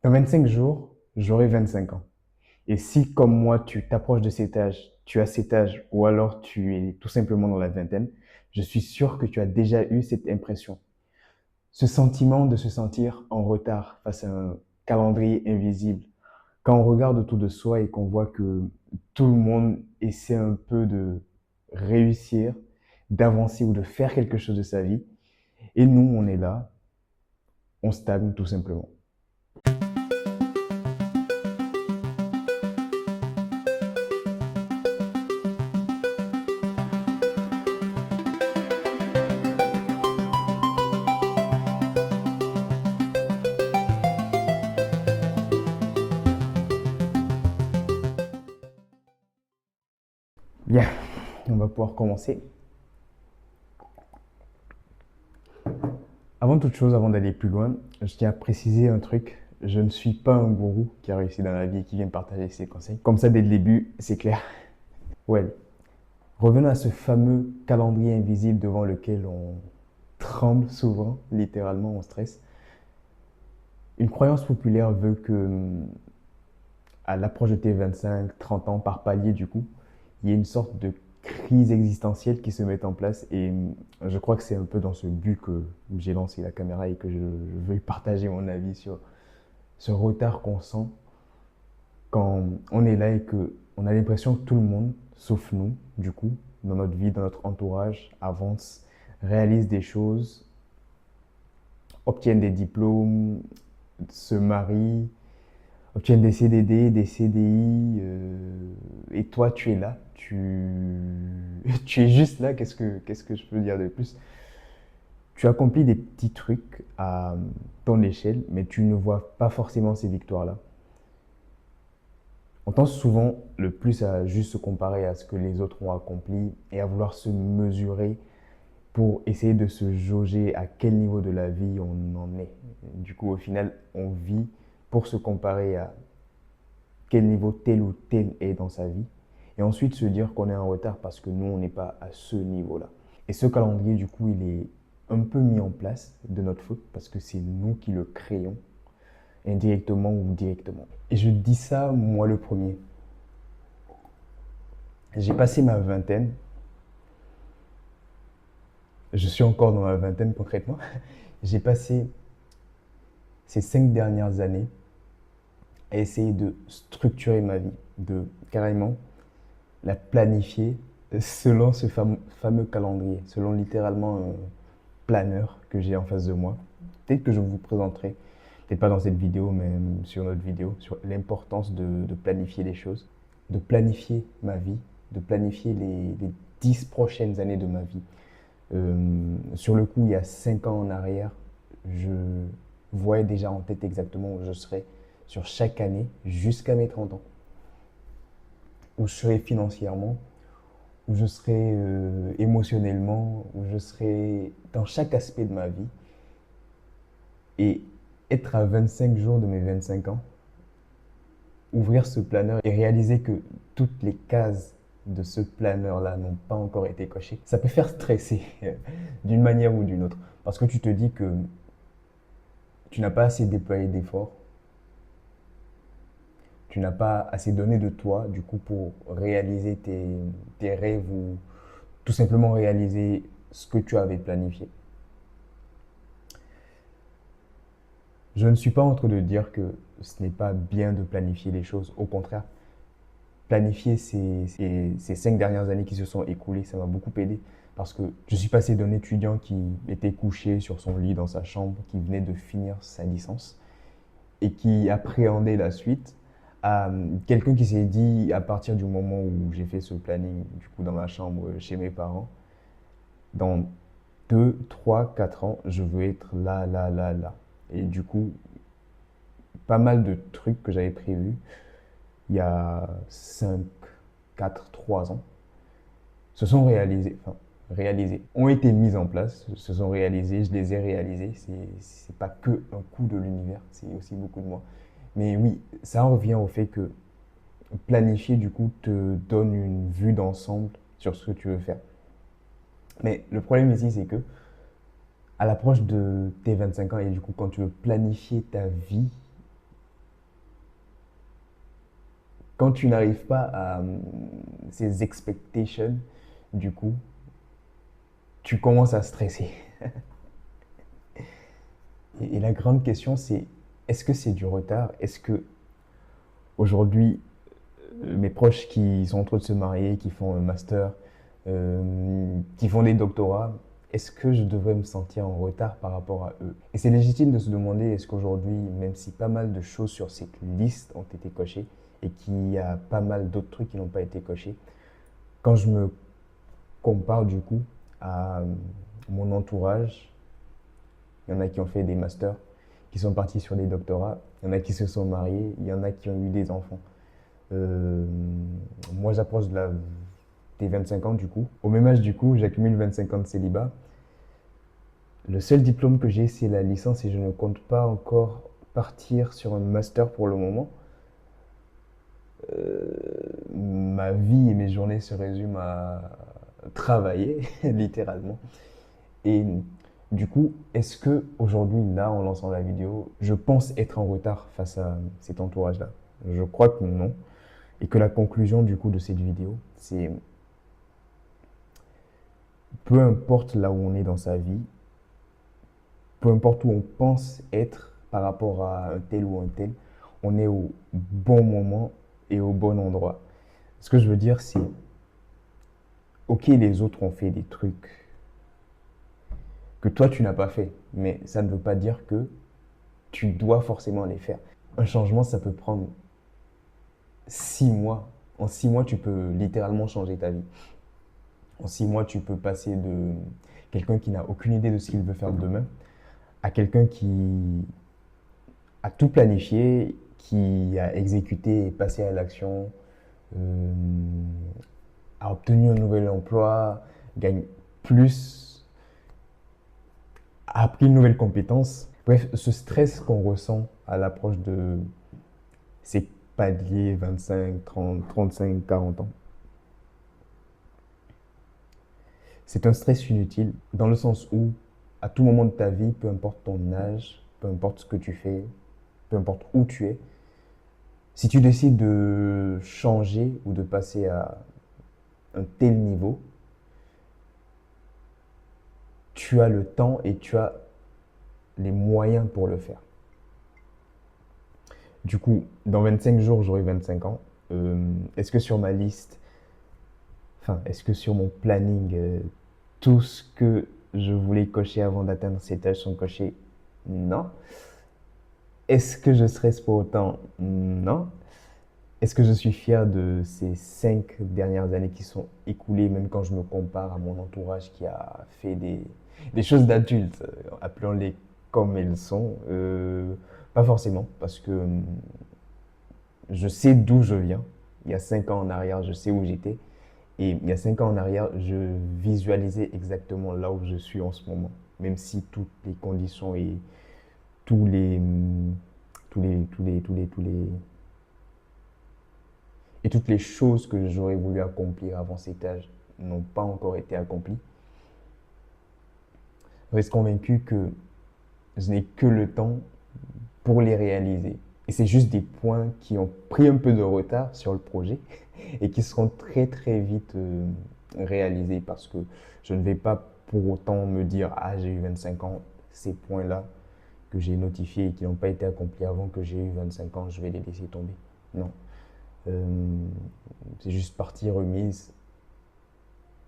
Dans 25 jours, j'aurai 25 ans. Et si, comme moi, tu t'approches de cet âge, tu as cet âge, ou alors tu es tout simplement dans la vingtaine, je suis sûr que tu as déjà eu cette impression. Ce sentiment de se sentir en retard face à un calendrier invisible. Quand on regarde autour de soi et qu'on voit que tout le monde essaie un peu de réussir, d'avancer ou de faire quelque chose de sa vie, et nous, on est là, on stagne tout simplement. Bien, on va pouvoir commencer. Avant toute chose, avant d'aller plus loin, je tiens à préciser un truc. Je ne suis pas un gourou qui a réussi dans la vie et qui vient partager ses conseils. Comme ça, dès le début, c'est clair. Ouais. Revenons à ce fameux calendrier invisible devant lequel on tremble souvent, littéralement, on stresse. Une croyance populaire veut que, à l'approche de tes 25, 30 ans, par palier du coup, il y ait une sorte de crise existentielle qui se met en place. Et je crois que c'est un peu dans ce but que j'ai lancé la caméra et que je veux partager mon avis sur ce retard qu'on sent quand on est là et que on a l'impression que tout le monde, sauf nous, du coup, dans notre vie, dans notre entourage, avance, réalise des choses, obtiennent des diplômes, se marient, obtiennent des CDD, des CDI, et toi, tu es là, tu es juste là. Qu'est-ce que je peux dire de plus? Tu accomplis des petits trucs à ton échelle, mais tu ne vois pas forcément ces victoires-là. On tend souvent le plus à juste se comparer à ce que les autres ont accompli et à vouloir se mesurer pour essayer de se jauger à quel niveau de la vie on en est. Du coup, au final, on vit pour se comparer à quel niveau tel ou tel est dans sa vie et ensuite se dire qu'on est en retard parce que nous, on n'est pas à ce niveau-là. Et ce calendrier, du coup, il est un peu mis en place de notre faute parce que c'est nous qui le créons, indirectement ou directement. Et je dis ça, moi le premier. J'ai passé ma vingtaine. Je suis encore dans ma vingtaine concrètement. J'ai passé ces 5 dernières années à essayer de structurer ma vie, de carrément la planifier selon ce fameux calendrier, selon littéralement un planeur que j'ai en face de moi. Peut-être que je vous présenterai, peut-être pas dans cette vidéo, mais sur notre vidéo, sur l'importance de planifier les choses, de planifier ma vie, de planifier les 10 prochaines années de ma vie. Sur le coup, il y a 5 ans en arrière, je voyais déjà en tête exactement où je serais sur chaque année jusqu'à mes 30 ans. Où je serais financièrement, où je serais émotionnellement, où je serais dans chaque aspect de ma vie. Et être à 25 jours de mes 25 ans, ouvrir ce planeur et réaliser que toutes les cases de ce planeur-là n'ont pas encore été cochées, ça peut faire stresser d'une manière ou d'une autre. Parce que tu te dis que tu n'as pas assez déployé d'efforts, tu n'as pas assez donné de toi, du coup, pour réaliser tes rêves ou tout simplement réaliser ce que tu avais planifié. Je ne suis pas en train de dire que ce n'est pas bien de planifier les choses. Au contraire, planifier ces 5 dernières années qui se sont écoulées, ça m'a beaucoup aidé. Parce que je suis passé d'un étudiant qui était couché sur son lit dans sa chambre, qui venait de finir sa licence et qui appréhendait la suite, à quelqu'un qui s'est dit, à partir du moment où j'ai fait ce planning, du coup, dans ma chambre chez mes parents, dans 2, 3, 4 ans, je veux être là, là, là, là. Et du coup, pas mal de trucs que j'avais prévus il y a 5, 4, 3 ans se sont réalisés, enfin réalisés, ont été mis en place, se sont réalisés, je les ai réalisés. C'est pas que un coup de l'univers, c'est aussi beaucoup de moi. Mais oui, ça revient au fait que planifier du coup te donne une vue d'ensemble sur ce que tu veux faire. Mais le problème ici, c'est que à l'approche de tes 25 ans et du coup quand tu veux planifier ta vie, Quand tu n'arrives pas à ces expectations, du coup, tu commences à stresser. Et la grande question, c'est est-ce que c'est du retard? Est-ce que aujourd'hui, mes proches qui sont en train de se marier, qui font un master, qui font des doctorats, est-ce que je devrais me sentir en retard par rapport à eux? Et c'est légitime de se demander est-ce qu'aujourd'hui, même si pas mal de choses sur cette liste ont été cochées et qu'il y a pas mal d'autres trucs qui n'ont pas été cochés, quand je me compare du coup à mon entourage, il y en a qui ont fait des masters, qui sont partis sur des doctorats, il y en a qui se sont mariés, il y en a qui ont eu des enfants. Euh, Moi, j'approche des 25 ans du coup. Au même âge du coup, j'accumule 25 ans de célibat. Le seul diplôme que j'ai, c'est la licence et je ne compte pas encore partir sur un master pour le moment. Ma vie et mes journées se résument à travailler, littéralement. Et du coup, est-ce que aujourd'hui, là, en lançant la vidéo, je pense être en retard face à cet entourage-là? Je crois que non. Et que la conclusion du coup de cette vidéo, c'est peu importe là où on est dans sa vie, peu importe où on pense être par rapport à un tel ou un tel, on est au bon moment et au bon endroit. Ce que je veux dire, c'est, ok, les autres ont fait des trucs que toi tu n'as pas fait, mais ça ne veut pas dire que tu dois forcément les faire. Un changement, ça peut prendre 6 mois. En 6 mois, tu peux littéralement changer ta vie. En 6 mois, tu peux passer de quelqu'un qui n'a aucune idée de ce qu'il veut faire demain à quelqu'un qui a tout planifié, qui a exécuté et passé à l'action, euh, a obtenu un nouvel emploi, gagne plus, a appris une nouvelle compétence. Bref, ce stress qu'on ressent à l'approche de ces paliers 25, 30, 35, 40 ans, c'est un stress inutile dans le sens où à tout moment de ta vie, peu importe ton âge, peu importe ce que tu fais, peu importe où tu es, si tu décides de changer ou de passer à un tel niveau, tu as le temps et tu as les moyens pour le faire. Du coup, dans 25 jours, j'aurai 25 ans. Est-ce que sur ma liste, enfin, est-ce que sur mon planning, tout ce que je voulais cocher avant d'atteindre cet âge sont cochés? Non. Est-ce que je stresse pour autant? Non. Est-ce que je suis fier de ces 5 dernières années qui sont écoulées, même quand je me compare à mon entourage qui a fait des choses d'adultes, appelons-les comme elles sont? Pas forcément, parce que je sais d'où je viens. Il y a 5 ans en arrière, je sais où j'étais. Et il y a 5 ans en arrière, je visualisais exactement là où je suis en ce moment. Même si toutes les conditions et tous les, tous les, tous les, tous les, tous les, et toutes les choses que j'aurais voulu accomplir avant cet âge n'ont pas encore été accomplies, je reste convaincu que je n'ai que le temps pour les réaliser. Et c'est juste des points qui ont pris un peu de retard sur le projet et qui seront très très vite réalisés parce que je ne vais pas pour autant me dire ah j'ai eu 25 ans, ces points-là que j'ai notifiés et qui n'ont pas été accomplis avant que j'ai eu 25 ans, je vais les laisser tomber. Non. Euh, c'est juste partie remise.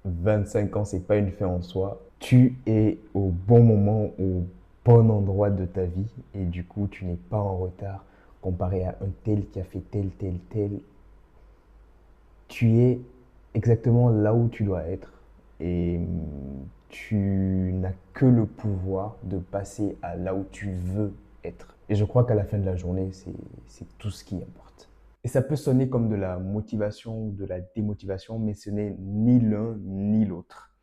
25 ans, c'est pas une fin en soi. Tu es au bon moment, au bon endroit de ta vie et du coup, tu n'es pas en retard comparé à un tel qui a fait tel, tel, tel. Tu es exactement là où tu dois être et tu n'as que le pouvoir de passer à là où tu veux être. Et je crois qu'à la fin de la journée, c'est tout ce qui importe. Et ça peut sonner comme de la motivation ou de la démotivation, mais ce n'est ni l'un ni l'autre.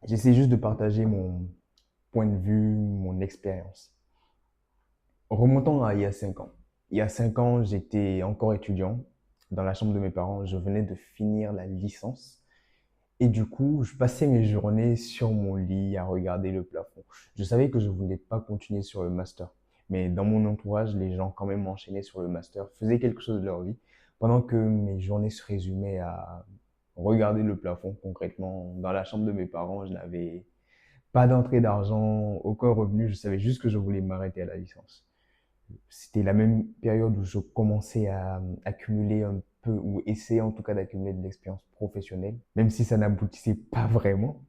J'essaie juste de partager mon point de vue, mon expérience. Remontons à il y a 5 ans. Il y a 5 ans, j'étais encore étudiant dans la chambre de mes parents. Je venais de finir la licence. Et du coup, je passais mes journées sur mon lit à regarder le plafond. Je savais que je ne voulais pas continuer sur le master. Mais dans mon entourage, les gens quand même enchaînaient sur le master, faisaient quelque chose de leur vie, pendant que mes journées se résumaient à regarder le plafond concrètement. Dans la chambre de mes parents, je n'avais pas d'entrée d'argent, aucun revenu, je savais juste que je voulais m'arrêter à la licence. C'était la même période où je commençais à accumuler un peu, ou essayer en tout cas d'accumuler de l'expérience professionnelle, même si ça n'aboutissait pas vraiment.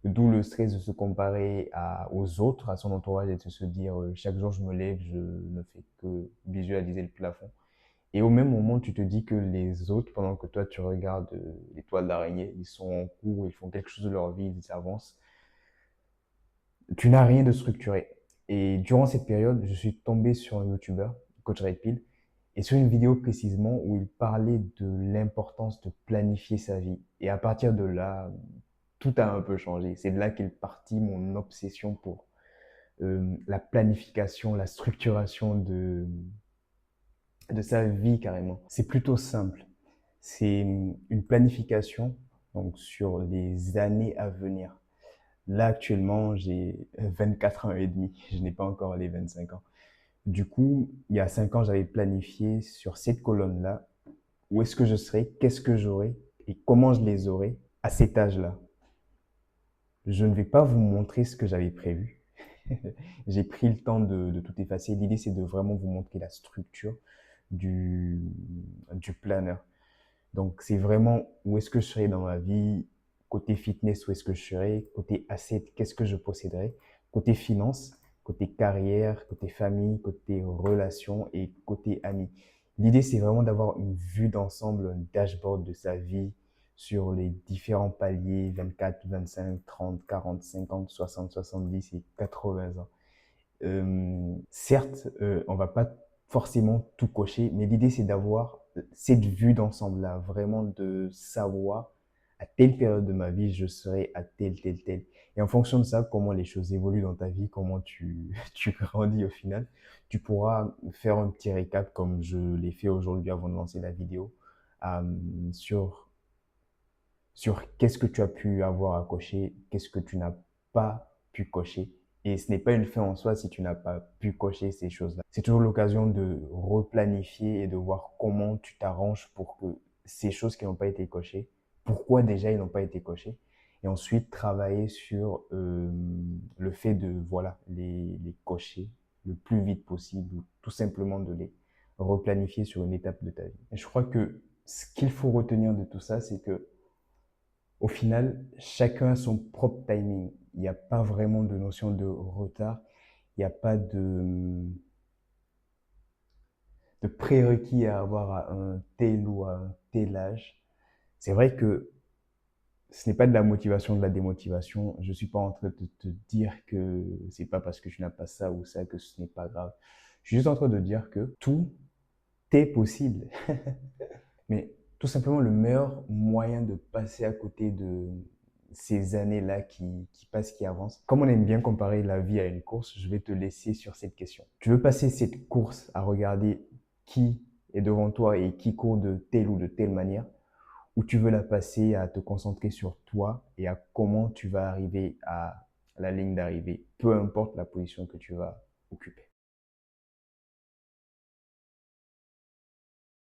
D'où le stress de se comparer aux autres, à son entourage et de se dire chaque jour je me lève, je ne fais que visualiser le plafond. Et au même moment, tu te dis que les autres, pendant que toi tu regardes les toiles d'araignée, ils sont en cours, ils font quelque chose de leur vie, ils avancent. Tu n'as rien de structuré. Et durant cette période, je suis tombé sur un YouTuber, Coach Red Pill, et sur une vidéo précisément où il parlait de l'importance de planifier sa vie. Et à partir de là, tout a un peu changé. C'est de là qu'est partie mon obsession pour la planification, la structuration de sa vie carrément. C'est plutôt simple. C'est une planification donc sur les années à venir. Là, actuellement, j'ai 24 ans et demi. Je n'ai pas encore les 25 ans. Du coup, il y a 5 ans, j'avais planifié sur cette colonne-là où est-ce que je serais, qu'est-ce que j'aurais et comment je les aurais à cet âge-là. Je ne vais pas vous montrer ce que j'avais prévu. J'ai pris le temps de tout effacer. L'idée, c'est de vraiment vous montrer la structure du, du planner. Donc, c'est vraiment où est-ce que je serais dans ma vie, côté fitness, où est-ce que je serais, côté asset, qu'est-ce que je posséderais, côté finance, côté carrière, côté famille, côté relations et côté amis. L'idée, c'est vraiment d'avoir une vue d'ensemble, un dashboard de sa vie sur les différents paliers, 24, 25, 30, 40, 50, 60, 70 et 80 ans. Certes, on va pas forcément tout cocher, mais l'idée c'est d'avoir cette vue d'ensemble-là, vraiment de savoir à telle période de ma vie je serai à tel. Et en fonction de ça, comment les choses évoluent dans ta vie, comment tu grandis au final, tu pourras faire un petit récap comme je l'ai fait aujourd'hui avant de lancer la vidéo sur qu'est-ce que tu as pu avoir à cocher, qu'est-ce que tu n'as pas pu cocher. Et ce n'est pas une fin en soi si tu n'as pas pu cocher ces choses-là. C'est toujours l'occasion de replanifier et de voir comment tu t'arranges pour que ces choses qui n'ont pas été cochées, pourquoi déjà ils n'ont pas été cochés. Et ensuite, travailler sur le fait de voilà les cocher le plus vite possible ou tout simplement de les replanifier sur une étape de ta vie. Et je crois que ce qu'il faut retenir de tout ça, c'est que au final, chacun a son propre timing. Il n'y a pas vraiment de notion de retard. Il n'y a pas de prérequis à avoir à un tel ou à un tel âge. C'est vrai que ce n'est pas de la motivation, de la démotivation. Je suis pas en train de te dire que c'est pas parce que tu n'as pas ça ou ça que ce n'est pas grave. Je suis juste en train de dire que tout est possible. Mais tout simplement, le meilleur moyen de passer à côté de ces années-là qui passent, qui avancent. Comme on aime bien comparer la vie à une course, je vais te laisser sur cette question. Tu veux passer cette course à regarder qui est devant toi et qui court de telle ou de telle manière, ou tu veux la passer à te concentrer sur toi et à comment tu vas arriver à la ligne d'arrivée, peu importe la position que tu vas occuper.